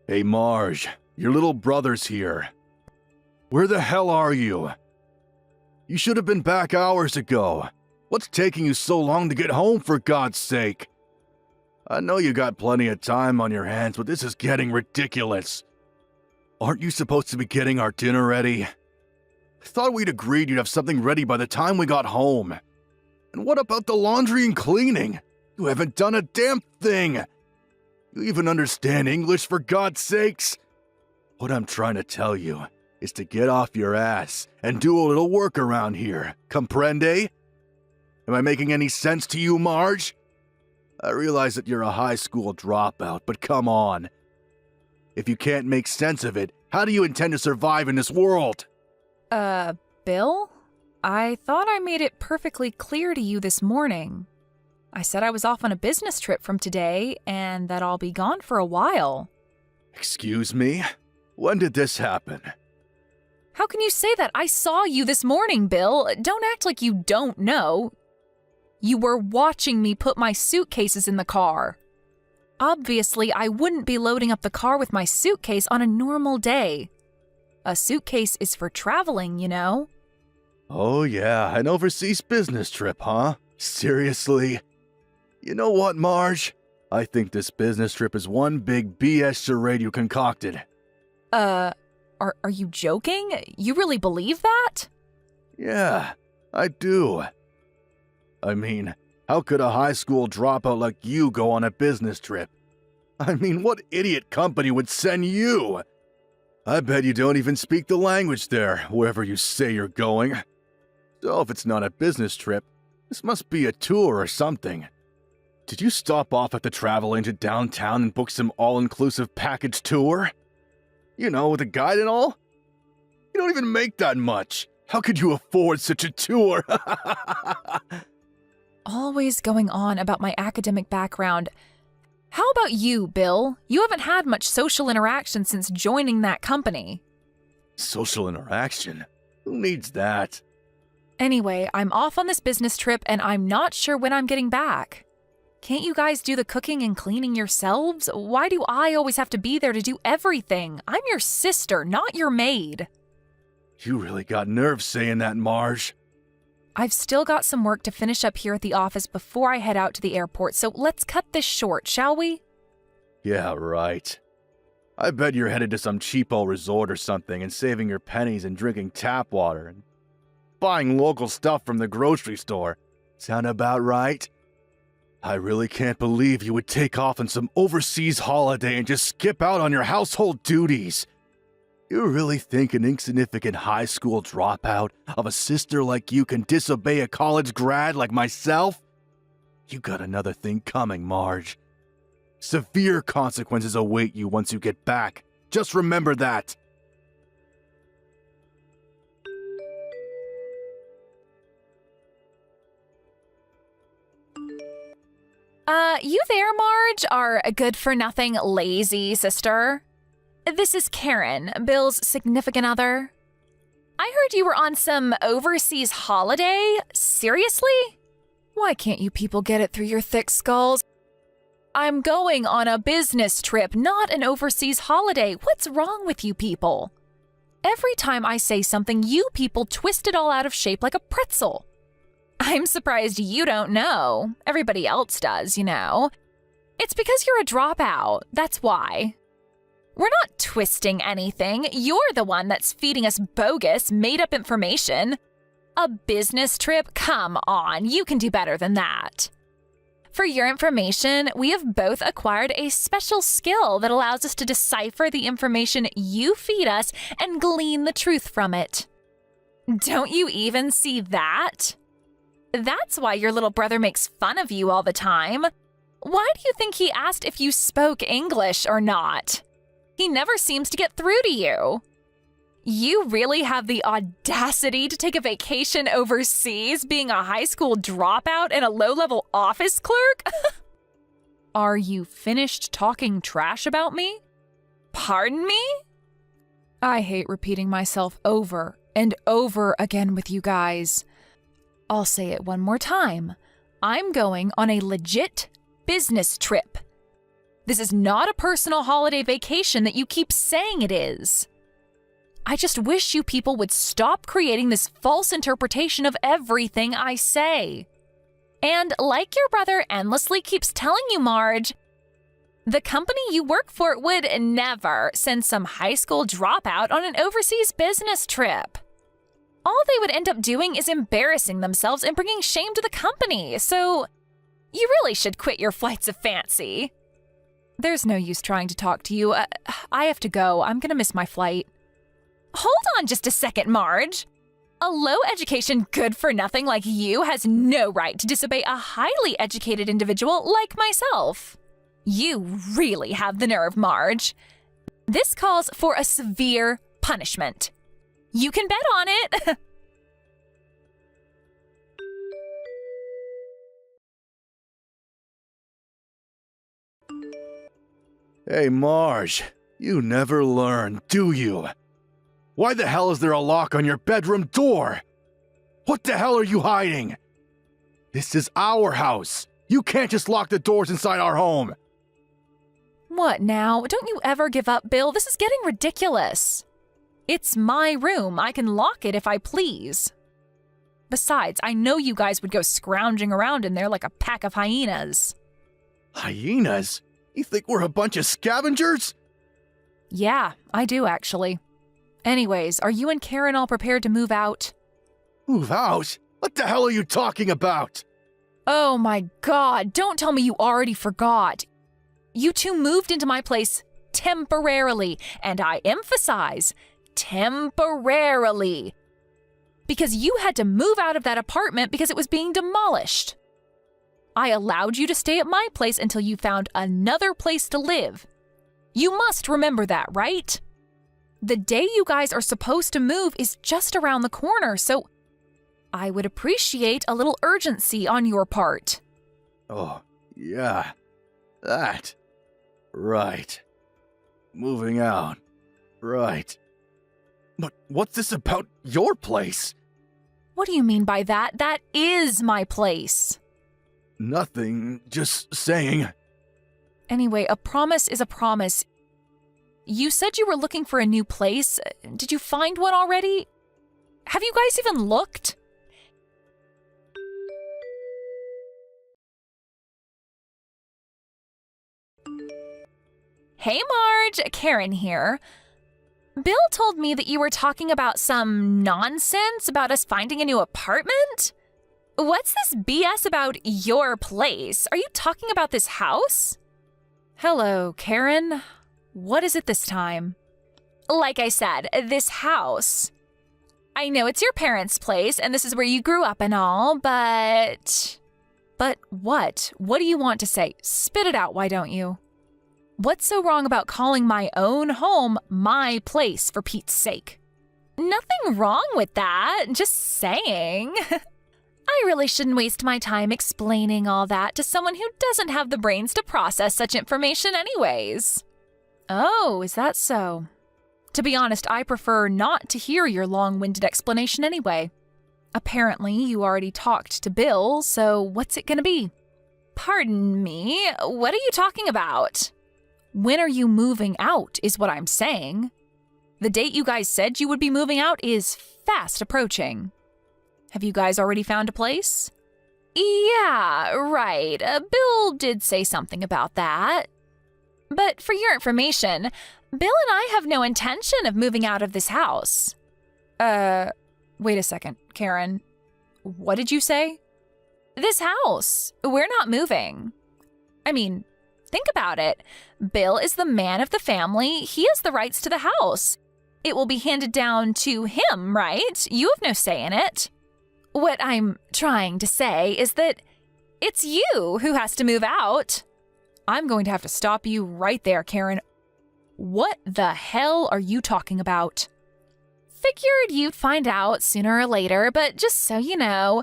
Hey Marge, your little brother's here. Where the hell are you? You should have been back hours ago. What's taking you so long to get home, for God's sake? I know you got plenty of time on your hands, but this is getting ridiculous. Aren't you supposed to be getting our dinner ready? I thought we'd agreed you'd have something ready by the time we got home. And what about the laundry and cleaning? You haven't done a damn thing. You even understand English, for God's sakes? What I'm trying to tell you is to get off your ass and do a little work around here. Comprende? Am I making any sense to you, Marge? I realize that you're a high school dropout, but come on. If you can't make sense of it, how do you intend to survive in this world? Bill? I thought I made it perfectly clear to you this morning. I said I was off on a business trip from today and that I'll be gone for a while. Excuse me? When did this happen? How can you say that? I saw you this morning, Bill. Don't act like you don't know. You were watching me put my suitcases in the car. Obviously, I wouldn't be loading up the car with my suitcase on a normal day. A suitcase is for traveling, you know. Oh yeah, an overseas business trip, huh? Seriously? You know what, Marge? I think this business trip is one big BS charade you concocted. Are you joking? You really believe that? Yeah, I do. I mean, how could a high school dropout like you go on a business trip? I mean, what idiot company would send you? I bet you don't even speak the language there, wherever you say you're going. So if it's not a business trip, this must be a tour or something. Did you stop off at the travel agent downtown and book some all-inclusive package tour? You know, with a guide and all? You don't even make that much. How could you afford such a tour? Always going on about my academic background. How about you, Bill? You haven't had much social interaction since joining that company. Social interaction? Who needs that? Anyway, I'm off on this business trip and I'm not sure when I'm getting back. Can't you guys do the cooking and cleaning yourselves? Why do I always have to be there to do everything? I'm your sister, not your maid. You really got nerve saying that, Marge. I've still got some work to finish up here at the office before I head out to the airport, so let's cut this short, shall we? Yeah, right. I bet you're headed to some cheapo resort or something and saving your pennies and drinking tap water and buying local stuff from the grocery store. Sound about right? I really can't believe you would take off on some overseas holiday and just skip out on your household duties. You really think an insignificant high school dropout of a sister like you can disobey a college grad like myself? You got another thing coming, Marge. Severe consequences await you once you get back. Just remember that. You there, Marge, our good-for-nothing lazy sister? This is Karen, Bill's significant other. I heard you were on some overseas holiday. Seriously? Why can't you people get it through your thick skulls? I'm going on a business trip, not an overseas holiday. What's wrong with you people? Every time I say something, you people twist it all out of shape like a pretzel. I'm surprised you don't know. Everybody else does, you know. It's because you're a dropout. That's why. We're not twisting anything. You're the one that's feeding us bogus, made-up information. A business trip? Come on, you can do better than that. For your information, we have both acquired a special skill that allows us to decipher the information you feed us and glean the truth from it. Don't you even see that? That's why your little brother makes fun of you all the time. Why do you think he asked if you spoke English or not? He never seems to get through to you. You really have the audacity to take a vacation overseas being a high school dropout and a low-level office clerk? Are you finished talking trash about me? Pardon me? I hate repeating myself over and over again with you guys. I'll say it one more time. I'm going on a legit business trip. This is not a personal holiday vacation that you keep saying it is. I just wish you people would stop creating this false interpretation of everything I say. And like your brother endlessly keeps telling you, Marge, the company you work for would never send some high school dropout on an overseas business trip. All they would end up doing is embarrassing themselves and bringing shame to the company, so you really should quit your flights of fancy. There's no use trying to talk to you. I have to go. I'm gonna miss my flight. Hold on just a second, Marge. A low-education good-for-nothing like you has no right to disobey a highly educated individual like myself. You really have the nerve, Marge. This calls for a severe punishment. You can bet on it. Hey, Marge, you never learn, do you? Why the hell is there a lock on your bedroom door? What the hell are you hiding? This is our house. You can't just lock the doors inside our home. What now? Don't you ever give up, Bill. This is getting ridiculous. It's my room. I can lock it if I please. Besides, I know you guys would go scrounging around in there like a pack of hyenas. Hyenas? You think we're a bunch of scavengers? Yeah, I do actually. Anyways, are you and Karen all prepared to move out? Move out? What the hell are you talking about? Oh my God, don't tell me you already forgot. You two moved into my place temporarily, and I emphasize, temporarily. Because you had to move out of that apartment because it was being demolished. I allowed you to stay at my place until you found another place to live. You must remember that, right? The day you guys are supposed to move is just around the corner, so I would appreciate a little urgency on your part. Oh, yeah. That. Right. Moving out. Right. But what's this about your place? What do you mean by that? That is my place. Nothing, just saying. Anyway, a promise is a promise. You said you were looking for a new place. Did you find one already? Have you guys even looked? Hey Marge, Karen here. Bill told me that you were talking about some nonsense about us finding a new apartment? What's this BS about your place? Are you talking about this house? Hello, Karen. What is it this time? Like I said, this house. I know it's your parents' place and this is where you grew up and all, but... But what? What do you want to say? Spit it out, why don't you? What's so wrong about calling my own home my place, for Pete's sake? Nothing wrong with that, just saying. I really shouldn't waste my time explaining all that to someone who doesn't have the brains to process such information anyways. Oh, is that so? To be honest, I prefer not to hear your long-winded explanation anyway. Apparently, you already talked to Bill, so what's it gonna be? Pardon me, what are you talking about? When are you moving out, is what I'm saying. The date you guys said you would be moving out is fast approaching. Have you guys already found a place? Yeah, right. Bill did say something about that. But for your information, Bill and I have no intention of moving out of this house. Wait a second, Karen. What did you say? This house. We're not moving. I mean, think about it. Bill is the man of the family. He has the rights to the house. It will be handed down to him, right? You have no say in it. What I'm trying to say is that it's you who has to move out. I'm going to have to stop you right there, Karen. What the hell are you talking about? Figured you'd find out sooner or later, but just so you know,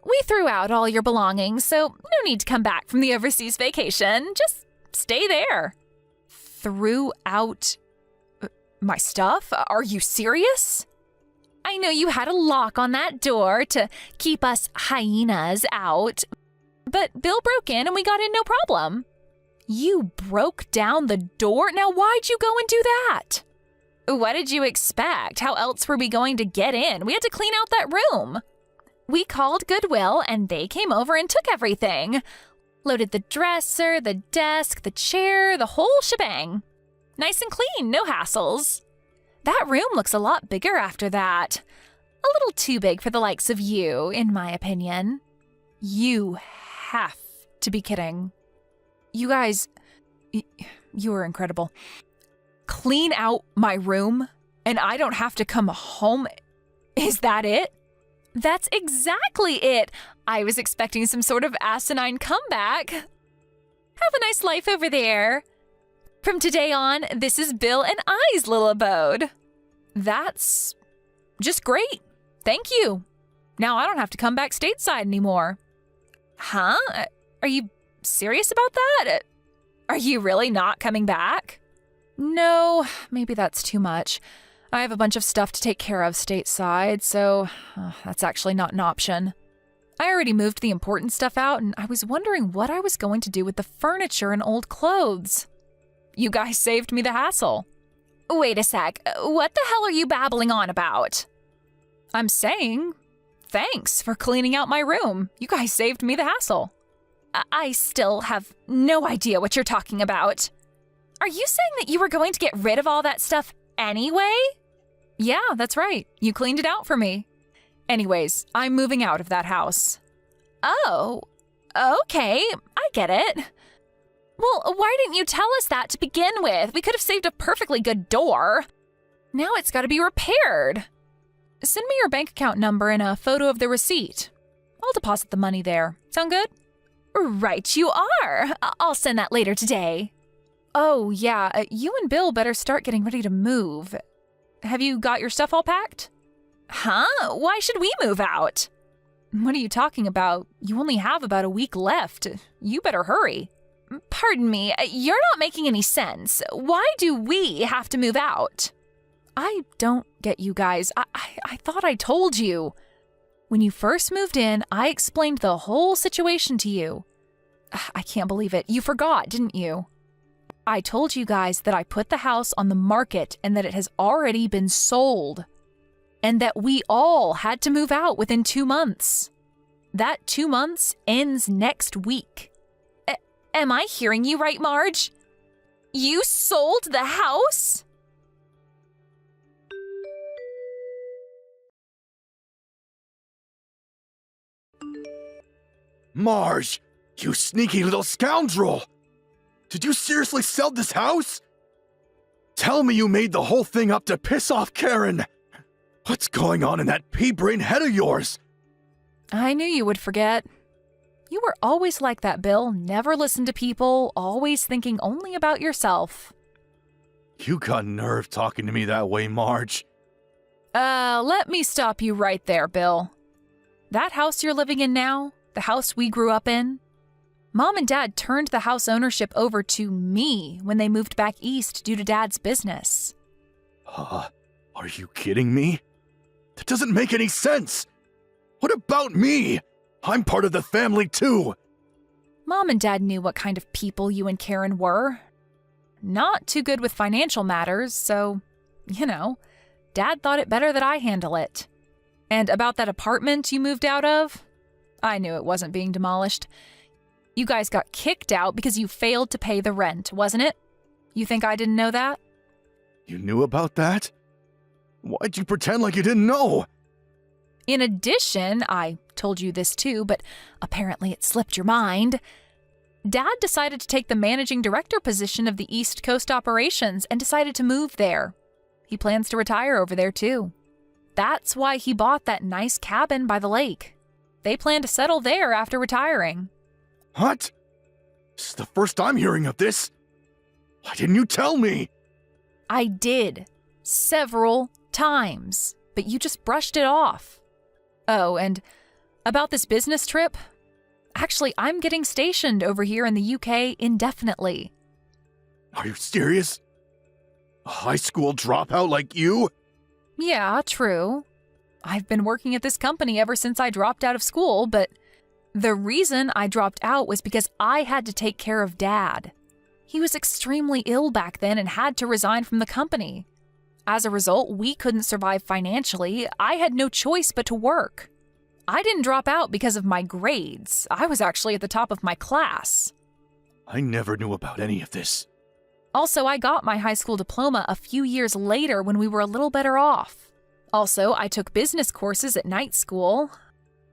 we threw out all your belongings, so no need to come back from the overseas vacation. Just stay there. Threw out my stuff? Are you serious? I know you had a lock on that door to keep us hyenas out, but Bill broke in and we got in no problem. You broke down the door? Now why'd you go and do that? What did you expect? How else were we going to get in? We had to clean out that room. We called Goodwill and they came over and took everything. Loaded the dresser, the desk, the chair, the whole shebang. Nice and clean, no hassles. That room looks a lot bigger after that. A little too big for the likes of you, in my opinion. You have to be kidding. You guys, you are incredible. Clean out my room and I don't have to come home? Is that it? That's exactly it. I was expecting some sort of asinine comeback. Have a nice life over there. From today on, this is Bill and I's little abode. That's just great. Thank you. Now I don't have to come back stateside anymore. Huh? Are you serious about that? Are you really not coming back? No, maybe that's too much. I have a bunch of stuff to take care of stateside, so that's actually not an option. I already moved the important stuff out, and I was wondering what I was going to do with the furniture and old clothes. You guys saved me the hassle. Wait a sec, what the hell are you babbling on about? I'm saying, thanks for cleaning out my room. You guys saved me the hassle. I still have no idea what you're talking about. Are you saying that you were going to get rid of all that stuff anyway? Yeah, that's right. You cleaned it out for me. Anyways, I'm moving out of that house. Oh, okay, I get it. Well, why didn't you tell us that to begin with? We could have saved a perfectly good door. Now it's got to be repaired. Send me your bank account number and a photo of the receipt. I'll deposit the money there. Sound good? Right you are. I'll send that later today. Oh, yeah, you and Bill better start getting ready to move. Have you got your stuff all packed? Huh? Why should we move out? What are you talking about? You only have about a week left. You better hurry. Pardon me, you're not making any sense. Why do we have to move out? I don't get you guys. I thought I told you. When you first moved in, I explained the whole situation to you. I can't believe it. You forgot, didn't you? I told you guys that I put the house on the market and that it has already been sold. And that we all had to move out within 2 months. That 2 months ends next week. Am I hearing you right, Marge? You sold the house? Marge, you sneaky little scoundrel! Did you seriously sell this house? Tell me you made the whole thing up to piss off Karen! What's going on in that pea-brain head of yours? I knew you would forget. You were always like that, Bill. Never listen to people, always thinking only about yourself. You got nerve talking to me that way, Marge. Let me stop you right there, Bill. That house you're living in now, the house we grew up in, Mom and Dad turned the house ownership over to me when they moved back east due to Dad's business. Are you kidding me? That doesn't make any sense. What about me? I'm part of the family too. Mom and Dad knew what kind of people you and Karen were. Not too good with financial matters, so, Dad thought it better that I handle it. And about that apartment you moved out of? I knew it wasn't being demolished. You guys got kicked out because you failed to pay the rent, wasn't it? You think I didn't know that? You knew about that? Why'd you pretend like you didn't know? In addition, I told you this too, but apparently it slipped your mind. Dad decided to take the managing director position of the East Coast operations and decided to move there. He plans to retire over there too. That's why he bought that nice cabin by the lake. They plan to settle there after retiring. What? This is the first I'm hearing of this. Why didn't you tell me? I did. Several times. But you just brushed it off. Oh, and about this business trip? Actually, I'm getting stationed over here in the UK indefinitely. Are you serious? A high school dropout like you? Yeah, true. I've been working at this company ever since I dropped out of school, but the reason I dropped out was because I had to take care of Dad. He was extremely ill back then and had to resign from the company. As a result, we couldn't survive financially. I had no choice but to work. I didn't drop out because of my grades. I was actually at the top of my class. I never knew about any of this. Also, I got my high school diploma a few years later when we were a little better off. Also, I took business courses at night school.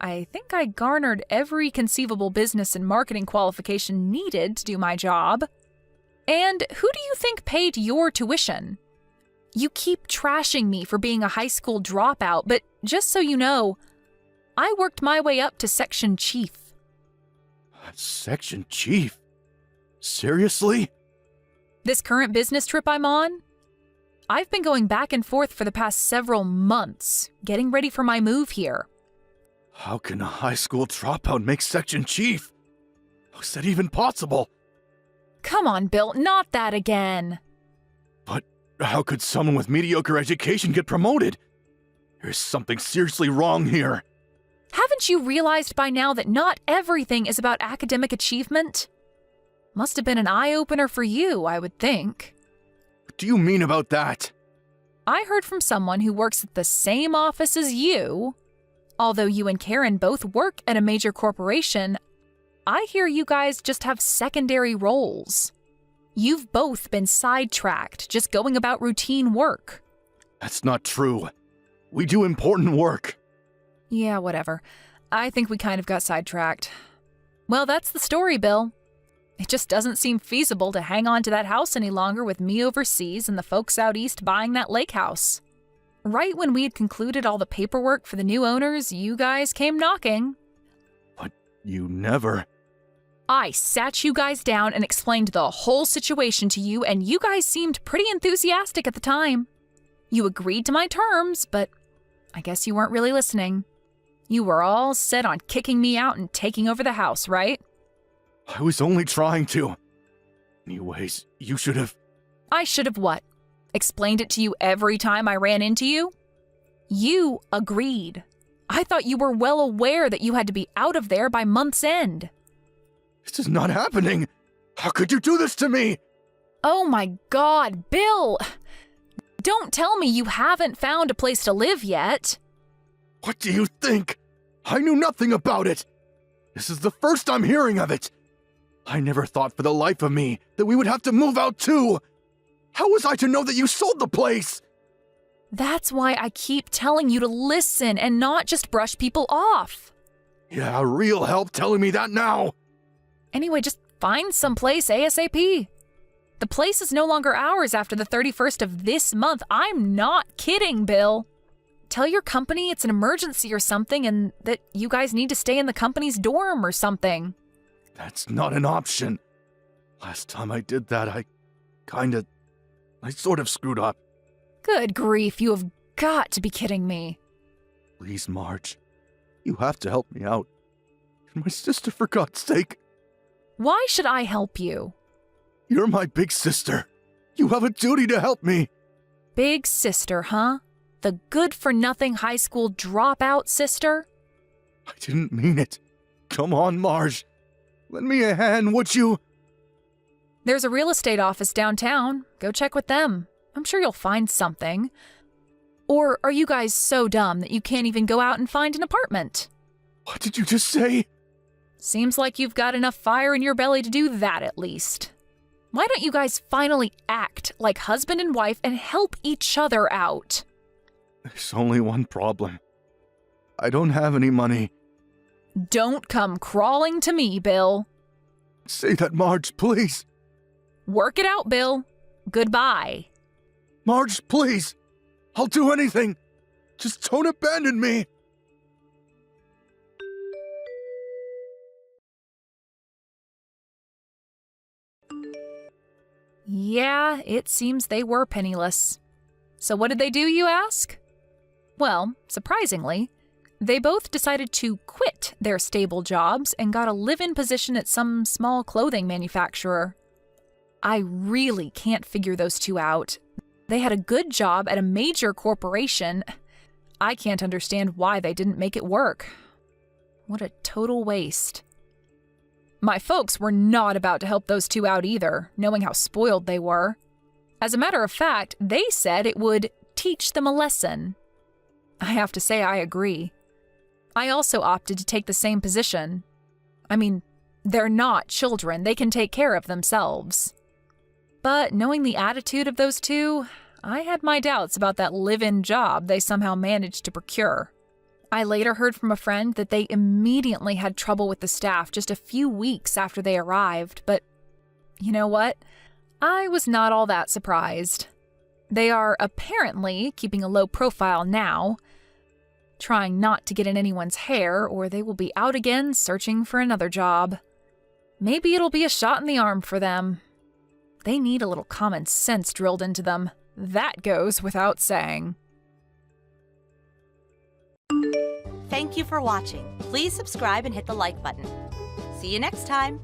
I think I garnered every conceivable business and marketing qualification needed to do my job. And who do you think paid your tuition? You keep trashing me for being a high school dropout, but just so you know, I worked my way up to section chief. Section chief? Seriously? This current business trip I'm on? I've been going back and forth for the past several months, getting ready for my move here. How can a high school dropout make section chief? How's that even possible? Come on, Bill, not that again. But how could someone with mediocre education get promoted? There's something seriously wrong here. Haven't you realized by now that not everything is about academic achievement? Must have been an eye-opener for you, I would think. What do you mean about that? I heard from someone who works at the same office as you. Although you and Karen both work at a major corporation, I hear you guys just have secondary roles. You've both been sidetracked, just going about routine work. That's not true. We do important work. Yeah, whatever. I think we kind of got sidetracked. Well, that's the story, Bill. It just doesn't seem feasible to hang on to that house any longer with me overseas and the folks out east buying that lake house. Right when we had concluded all the paperwork for the new owners, you guys came knocking. But you never... I sat you guys down and explained the whole situation to you, and you guys seemed pretty enthusiastic at the time. You agreed to my terms, but I guess you weren't really listening. You were all set on kicking me out and taking over the house, right? I was only trying to. Anyways, you should have... I should have what? Explained it to you every time I ran into you? You agreed. I thought you were well aware that you had to be out of there by month's end. This is not happening. How could you do this to me? Oh my God, Bill! Don't tell me you haven't found a place to live yet. What do you think? I knew nothing about it. This is the first I'm hearing of it. I never thought for the life of me that we would have to move out too. How was I to know that you sold the place? That's why I keep telling you to listen and not just brush people off. Yeah, real help telling me that now. Anyway, just find someplace ASAP. The place is no longer ours after the 31st of this month. I'm not kidding, Bill. Tell your company it's an emergency or something and that you guys need to stay in the company's dorm or something. That's not an option. Last time I did that, I sort of screwed up. Good grief, you have got to be kidding me. Please, Marge. You have to help me out. You're my sister, for God's sake. Why should I help you? You're my big sister. You have a duty to help me. Big sister, huh? The good-for-nothing high school dropout sister? I didn't mean it. Come on, Marge. Lend me a hand, would you? There's a real estate office downtown. Go check with them. I'm sure you'll find something. Or are you guys so dumb that you can't even go out and find an apartment? What did you just say? Seems like you've got enough fire in your belly to do that at least. Why don't you guys finally act like husband and wife and help each other out? There's only one problem. I don't have any money. Don't come crawling to me, Bill. Say that, Marge, please. Work it out, Bill. Goodbye. Marge, please. I'll do anything. Just don't abandon me. Yeah, it seems they were penniless. So what did they do, you ask? Well, surprisingly, they both decided to quit their stable jobs and got a live-in position at some small clothing manufacturer. I really can't figure those two out. They had a good job at a major corporation. I can't understand why they didn't make it work. What a total waste. My folks were not about to help those two out either, knowing how spoiled they were. As a matter of fact, they said it would teach them a lesson. I have to say I agree. I also opted to take the same position. I mean, they're not children, they can take care of themselves. But knowing the attitude of those two, I had my doubts about that live-in job they somehow managed to procure. I later heard from a friend that they immediately had trouble with the staff just a few weeks after they arrived, but you know what? I was not all that surprised. They are apparently keeping a low profile now, trying not to get in anyone's hair, or they will be out again searching for another job. Maybe it'll be a shot in the arm for them. They need a little common sense drilled into them. That goes without saying. Thank you for watching. Please subscribe and hit the like button. See you next time.